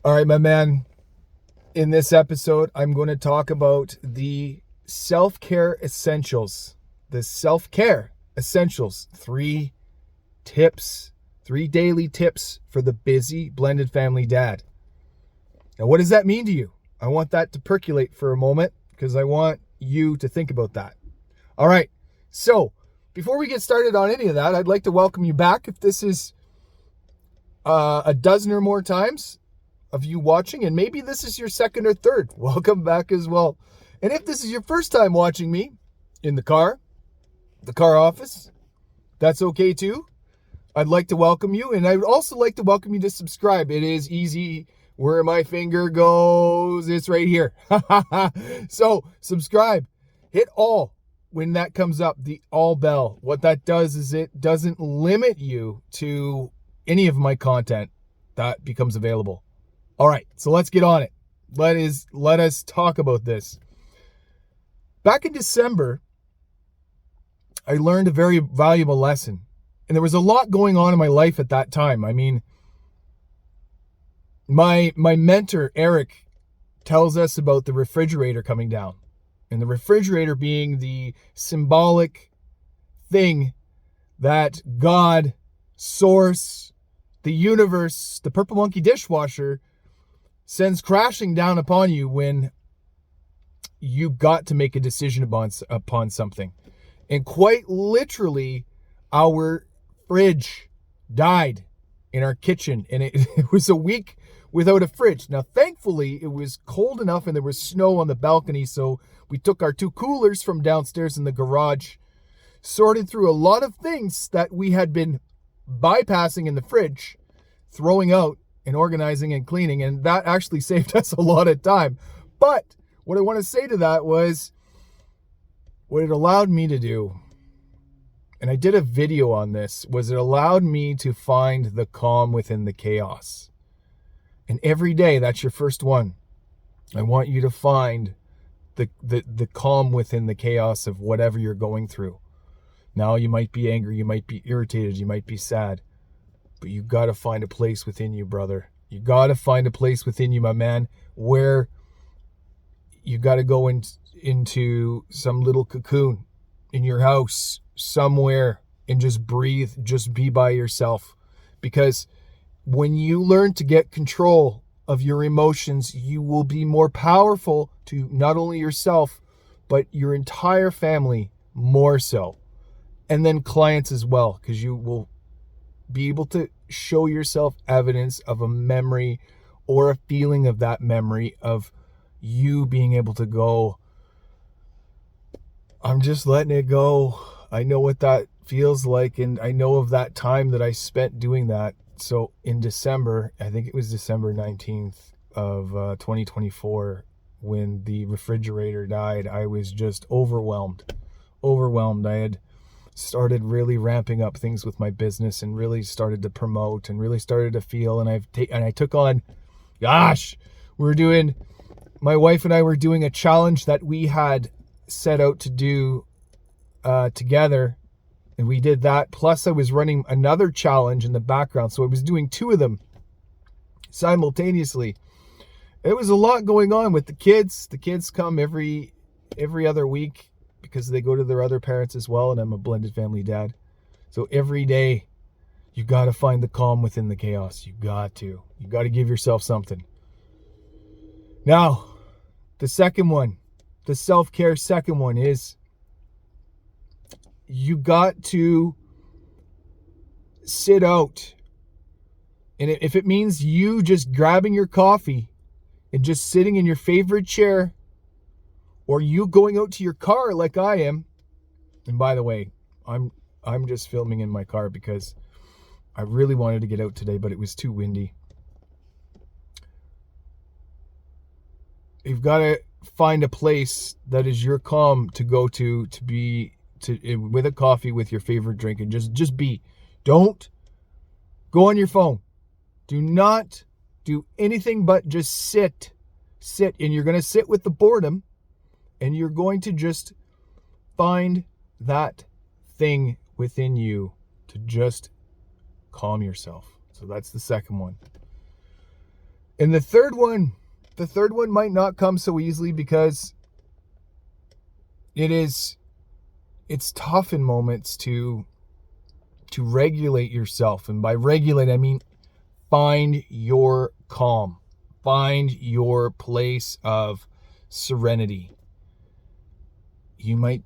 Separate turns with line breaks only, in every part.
All right, my man. In this episode, I'm going to talk about the self-care essentials. The self-care essentials. 3 daily tips for the busy blended family dad. Now, what does that mean to you? I want that to percolate for a moment because I want you to think about that. All right. So, before we get started on any of that, I'd like to welcome you back. If this is a dozen or more times of you watching, and maybe this is your second or third, welcome back as well. And if this is your first time watching me in the car office, that's okay too. I'd like to welcome you, and I would also like to welcome you to subscribe. It is easy. Where my finger goes, it's right here. So subscribe, hit all when that comes up, the all bell. What that does is it doesn't limit you to any of my content that becomes available. All right, so let's get on it. Let us talk about this. Back in December, I learned a very valuable lesson. And there was a lot going on in my life at that time. I mean, my mentor, Eric, tells us about the refrigerator coming down. And the refrigerator being the symbolic thing that God, Source, the universe, the Purple Monkey dishwasher sends crashing down upon you when you got to make a decision upon something. And quite literally, our fridge died in our kitchen, and it was a week without a fridge. Now, thankfully, it was cold enough and there was snow on the balcony, so we took our 2 coolers from downstairs in the garage, sorted through a lot of things that we had been bypassing in the fridge, throwing out and organizing and cleaning, and that actually saved us a lot of time. But what I want to say to that was what it allowed me to do, and I did a video on this, was it allowed me to find the calm within the chaos. And every day, that's your first one. I want you to find the calm within the chaos of whatever you're going through. Now, you might be angry, you might be irritated, you might be sad, but you got to find a place within you, brother. You got to find a place within you, my man, where you got to go into some little cocoon in your house somewhere and just breathe, just be by yourself. Because when you learn to get control of your emotions, you will be more powerful to not only yourself, but your entire family more so. And then clients as well, because you will be able to show yourself evidence of a memory or a feeling of that memory of you being able to go, I'm just letting it go. I know what that feels like, and I know of that time that I spent doing that. So in December, I think it was December 19th of 2024, when the refrigerator died, I was just overwhelmed. I had started really ramping up things with my business and really started to promote and really started to feel, and I took on, my wife and I were doing a challenge that we had set out to do together, and we did that. Plus, I was running another challenge in the background, so I was doing 2 of them simultaneously. It was a lot going on with the kids. The kids come every other week because they go to their other parents as well, and I'm a blended family dad. So every day, you got to find the calm within the chaos. You got to give yourself something. Now, the second one, the self-care second one is you got to sit out. And if it means you just grabbing your coffee and just sitting in your favorite chair, or you going out to your car like I am, and by the way, I'm just filming in my car because I really wanted to get out today, but it was too windy. You've got to find a place that is your calm to go to be with a coffee with your favorite drink, and just be. Don't go on your phone. Do not do anything but just sit, and you're going to sit with the boredom, and you're going to just find that thing within you to just calm yourself. So that's the second one. And the third one might not come so easily because it's tough in moments to regulate yourself. And by regulate, I mean find your calm. Find your place of serenity. You might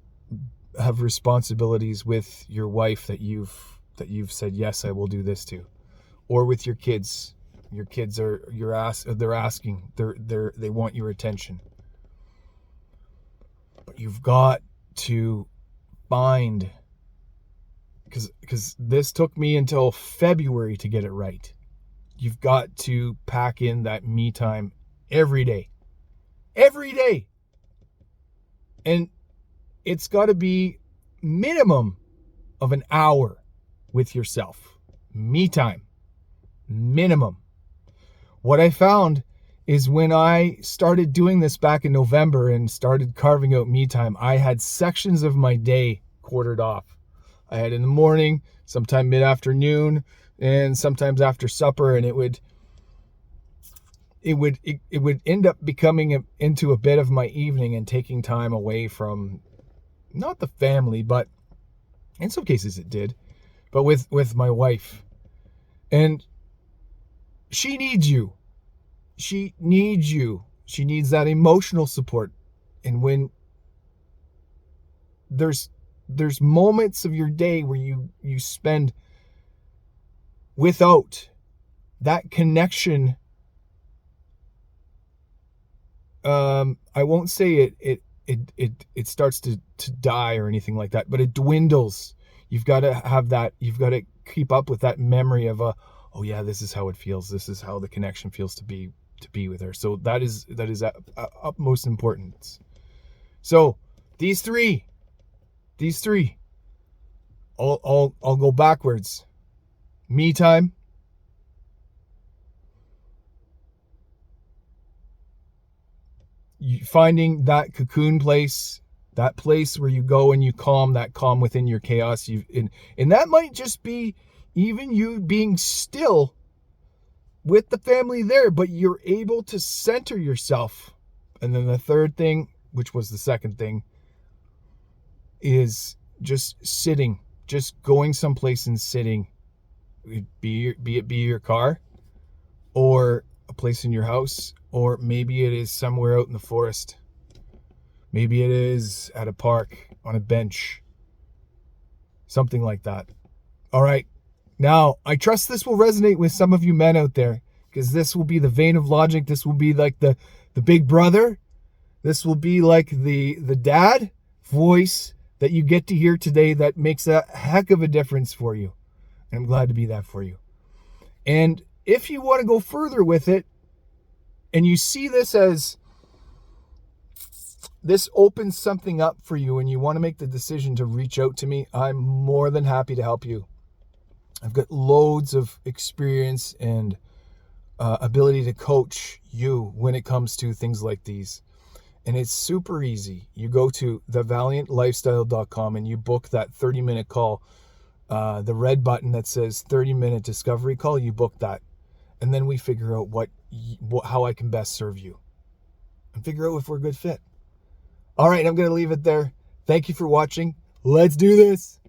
have responsibilities with your wife that you've said, yes, I will do this to, or with your kids. Your kids they want your attention. But you've got to find, because this took me until February to get it right. You've got to pack in that me time every day. Every day. And it's got to be minimum of an hour with yourself. Me time. Minimum. What I found is when I started doing this back in November and started carving out me time, I had sections of my day quartered off. I had in the morning, sometime mid-afternoon, and sometimes after supper, and it would end up becoming into a bit of my evening and taking time away from not the family, but in some cases it did, but with my wife. And she needs you. She needs you. She needs that emotional support. And when there's moments of your day where you spend without that connection, I won't say it starts to die or anything like that, but it dwindles. You've got to have that. You've got to keep up with that memory of oh yeah, this is how it feels. This is how the connection feels to be with her. So that is utmost importance. So these three, I'll go backwards. Me time, finding that cocoon place, that place where you go and you calm within your chaos. And that might just be even you being still with the family there, but you're able to center yourself. And then the third thing, which was the second thing, is just sitting, just going someplace and sitting. Be it your car, or a place in your house, or maybe it is somewhere out in the forest. Maybe it is at a park, on a bench, something like that. All right. Now, I trust this will resonate with some of you men out there, because this will be the vein of logic. This will be like the big brother. This will be like the dad voice that you get to hear today that makes a heck of a difference for you. And I'm glad to be that for you. And if you want to go further with it, and you see this as this opens something up for you, and you want to make the decision to reach out to me, I'm more than happy to help you. I've got loads of experience and ability to coach you when it comes to things like these. And it's super easy. You go to thevaliantlifestyle.com and you book that 30-minute call. The red button that says 30-minute discovery call, you book that. And then we figure out how I can best serve you. And figure out if we're a good fit. All right, I'm going to leave it there. Thank you for watching. Let's do this.